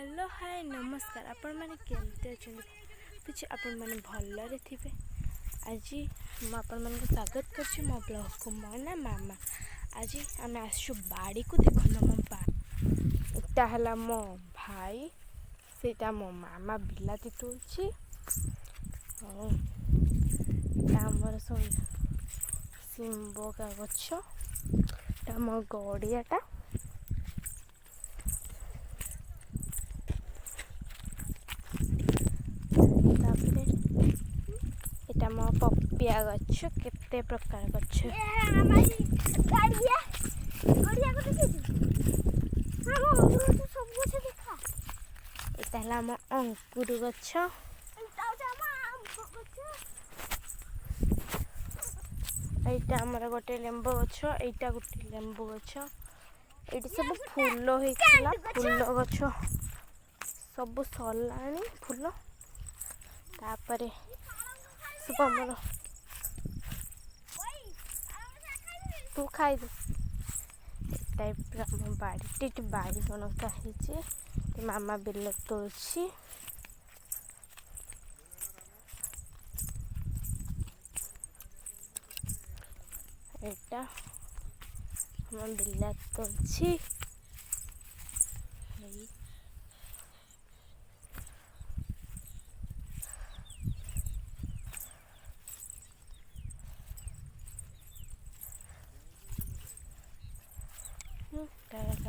Hello hi नमस्कार आपण मैंने केमती अच्छे आपण मैंने भलरे थे। आज मुझे स्वागत कर मो ब्लॉग को मो ना मामा। आज आम आसु बाड़ी को देखना मो बाटा है मो भाई सेटा मो मामा बिलाती तुलसी आमर सब शिंब का गछ मो गड़ियाटा एटा मो पपिया गछ केते प्रकार गछ एटा है मो अंकुर गछ एटा हमर गोटे लेंबू गछ एटा गोटे लेंबू गछ एटी सब फूल होइतिला फूल गछ सब सरलाणी फूल तापरे सब आमर तू खाई टाइप आम बाड़ी बाईगण कही मामा बिल तोलसी एटा हम बिल तोलसी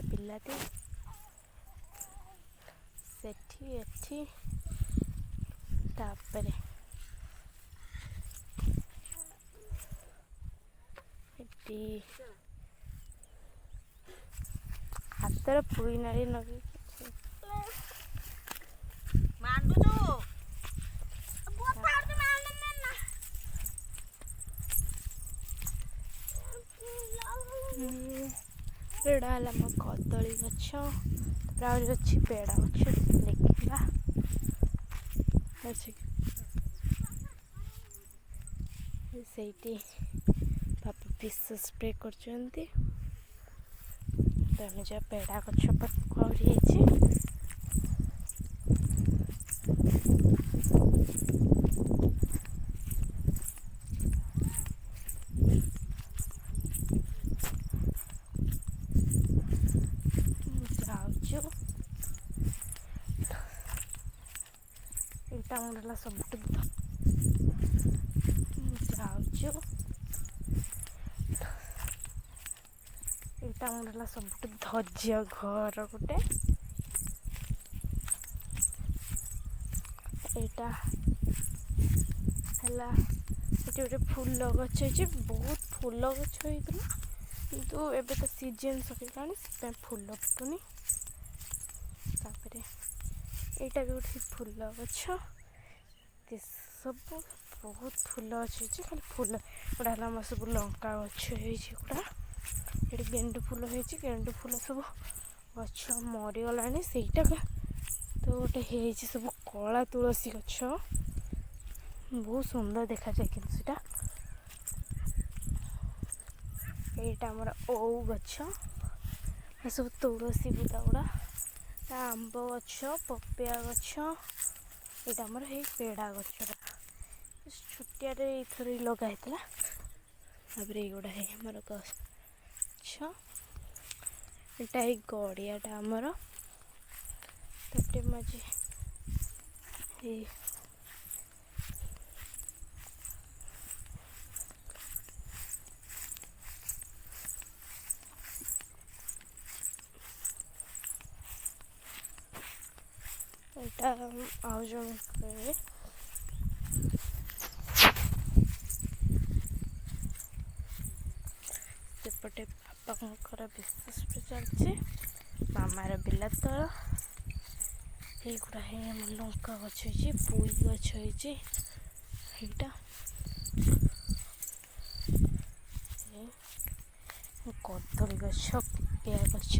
बिलाती सेठी एठी तापरे एटी हातर पुई नाड़ी नगे एड़ा है मो कदली गछ अच्छी पेड़ा गछ देखा पापा विष स्प्रे कर पेड़ा गछ पकड़ी एटा सब एटा सब धज्य घर गोटे एटा है गोटे फूल गछ बहुत फूल गछ होता किंतु एबे तो सीजन सकिलानी से फूल फुटुनी एटा भी गोटे फूल गछ सब बहुत फूल अच्छे खाली फूल गुड़ा है सब लंका गछ गुड़ा ये गेंडु फूल होती गेंडु फूल सब गछ मरीगला सेटा तो गोटे सब कला तुलसी गछ बहुत सुंदर देखा जाए कि यहाँ आमर ओउ गछ सब तुलसी बुदा गुड़ा आंब गछ पपिया गछ यहाँ आमर है पेड़ा गछ छुटिया थर लगाई ये गुड़ा है आमर गछ यहाँ गड़ियाटा आमर तटे मजे एटा आउ जन सेपटे पापा विशेष चलছে मामार बिला तल युवा है लंका गछ पुई गछ यहाँ कदली गछ पपिया गछ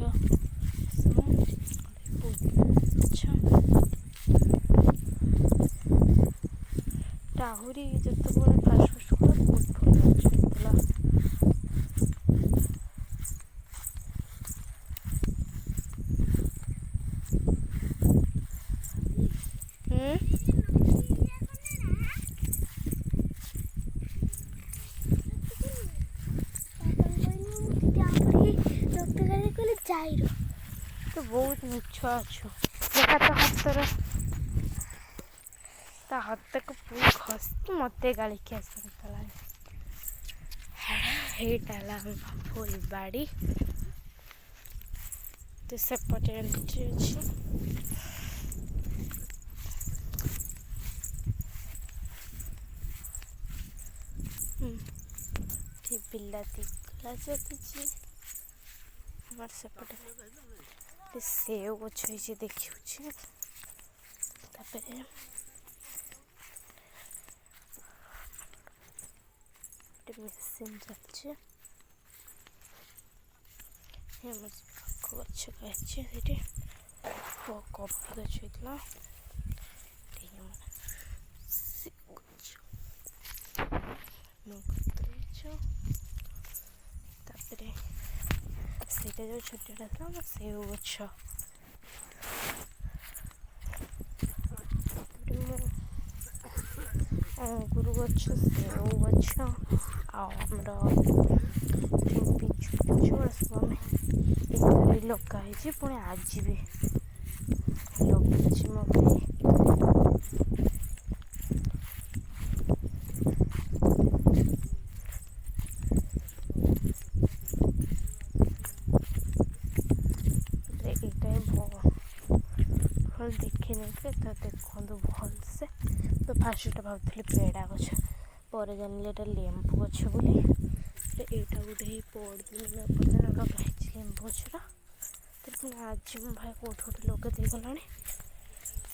आहुरी जिते फास्ट फास्ट बहुत भल बहुत मिछ अच्छु देखा तो हाथर ता हाथ को पूरी खस मत गाड़ी की आसला फुल बाड़ी तो सेपटे एंट्री अच्छी बिलाती चलती हमार सेपटे सेव गछ देखी मेसीन चलছে गछ कभी गछ होता ସେଇଟା ଯେଉଁ ଛୋଟଟା ଥିଲା ଆମର ସେଉ ଗଛ ଅଙ୍ଗୁର ଗଛ ସେଉ ଗଛ ଆଉ ଆମର ପିଜୁଳି ଗଛ ସବୁ ଆମେ ଏଇଟା ଲଗା ହେଇଛି ପୁଣି ଆଜି ବି ଲଗାଇଛି ମୋ ଭାଇ देखने तो देखो भलसे तो फास्ट भावुली पेड़ा गछ पर जानी लेंबू गछ बोली यहाँ गोटे पड़दिन लगे लेंबू गछटा तो आज मो भाई कौट गोटे लगे दे गला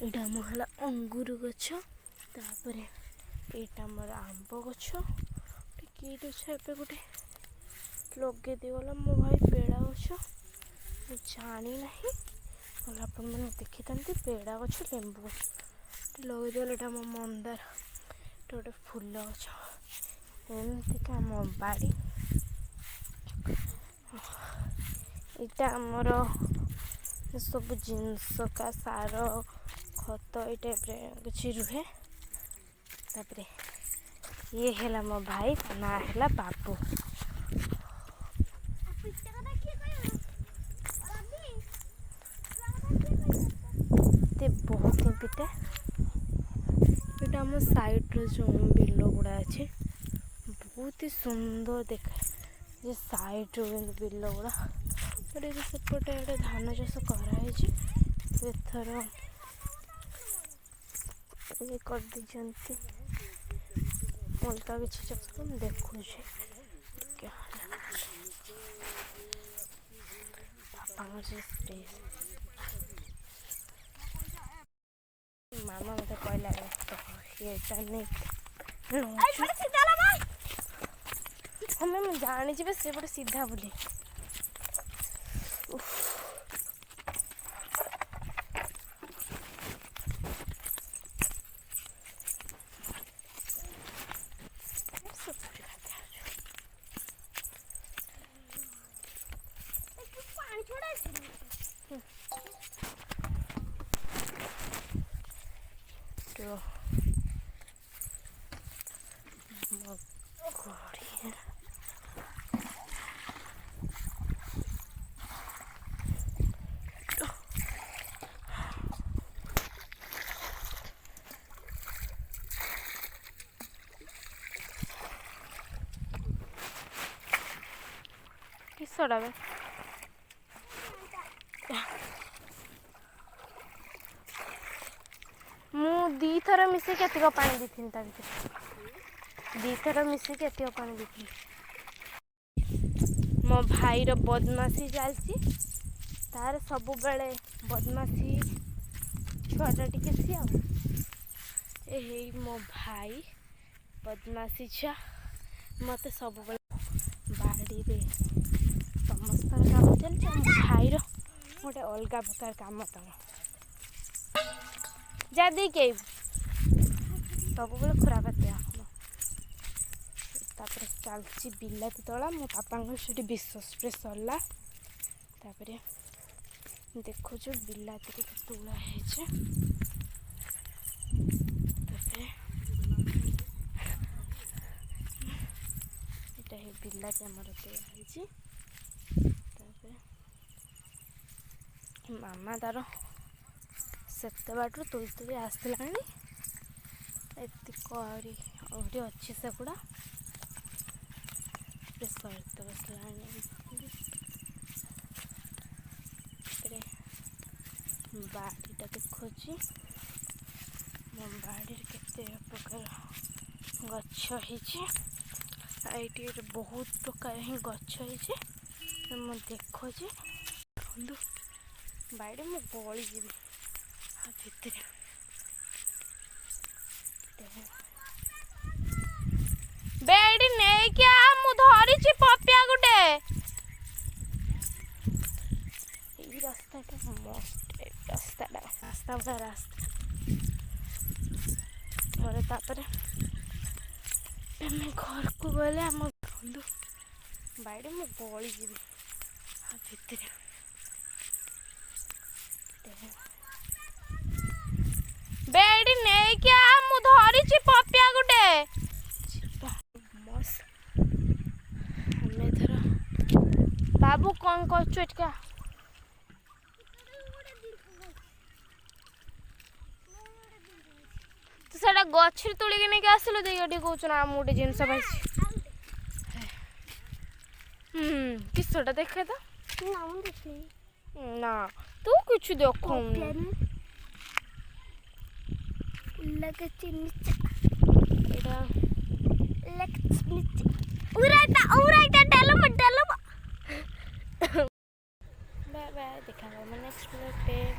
यहाँ मोर अंगूर गछ तापर यहाँ मोर आंब गछ कि गछ ए गोटे लगे दे गला मो भाई पेड़ा गछ जानी ना अपन मैंने देखी था पेड़ा गछ लेंबू गछ लगे मो मंदार गोटे फूल गछ एमती मो बाड़ी यहाँ आमर सब जिनस का सार खत ये टाइप किसी रुहे तापर ये है मो भाई ना है बाबू बहुत ही पिटे ये आम साइड्र जो बिल गुड़ा अच्छे बहुत ही सुंदर देखा ये साइड्र बिल गुड़ा सेपटे गोटे धान चाष कराई एथर ये कर दी अलगा किसी चाष देखु बापा मामा मत कहला ये हमें मैं जानी से गोटे सीधा बोली किसड़ा मु दी थर मिसे केतिक पानी देथिन ता भीतर दी थर मिसे केतिक पानी देथिन मो भाई रो बदमाशी चलची तार सब बेले बदमाशी छुआटा टिके सी आ ए मो भाई बदमाशी छुआ मत सब बेले बाड़ी रे समस्त काम चलছে मो भाई रो गोटे अलग प्रकार काम तम जा दी के सब बेले खुराक दिया तापर चलची बिलाती तला मो पापा से विष स्प्रे सरला तापर देखो जो बिलाती के तुला है बिलाती आमर तोड़ा है ମାମା ତାର ସେତେ ବାଟରୁ ତୁଳି ତୁଳି ଆସିଲାଣି। ଏତିକ ଆହୁରି ଅଛି ସେଗୁଡ଼ା ସହିତ ବସିଲାଣି। ବାଡ଼ିଟା ଦେଖୁଛି, ମୋ ବାଡ଼ିରେ କେତେ ପ୍ରକାର ଗଛ ହେଇଛି। ଏଇଠି ବହୁତ ପ୍ରକାର ହିଁ ଗଛ ହେଇଛି। ମୁଁ ଦେଖୁଛି ବାଡ଼ିରେ ମୁଁ ଗଳିଯିବି ଭିତରେ। ବେଡି ନେଇକି ଆ, ମୁଁ ଧରିଛି ପପିଆ ଗୋଟେ। ଏଇ ରାସ୍ତାଟା ମସ୍ତ, ରାସ୍ତା ପୁରା ରାସ୍ତା ପରେ ତାପରେ ଆମେ ଘରକୁ ଗଲେ ଆମ ବାଡ଼ିରେ ମୁଁ ଗଳିଯିବି ଭିତରେ। ବେଡି ନେଇକି ଆ, ମୁଁ ଧରିଛି ପପିଆ ଗୋଟେ। ଆମେ ଧର ବାବୁ କ'ଣ କରୁଛୁ ଏଠିକା? ତୁ ସେଟା ଗଛରେ ତୋଳିକି ନେଇକି ଆସିଲୁ ଦେଇକି ଟିକେ କହୁଛୁ ନା ମୁଁ ଗୋଟେ ଜିନିଷ ପାଇଛି। କିସଟା ଦେଖେ ତ। ନା ତୁ କିଛି ଦେଖୁନୁ। Bye bye, देखा नेक्स्ट ब्लॉग पे।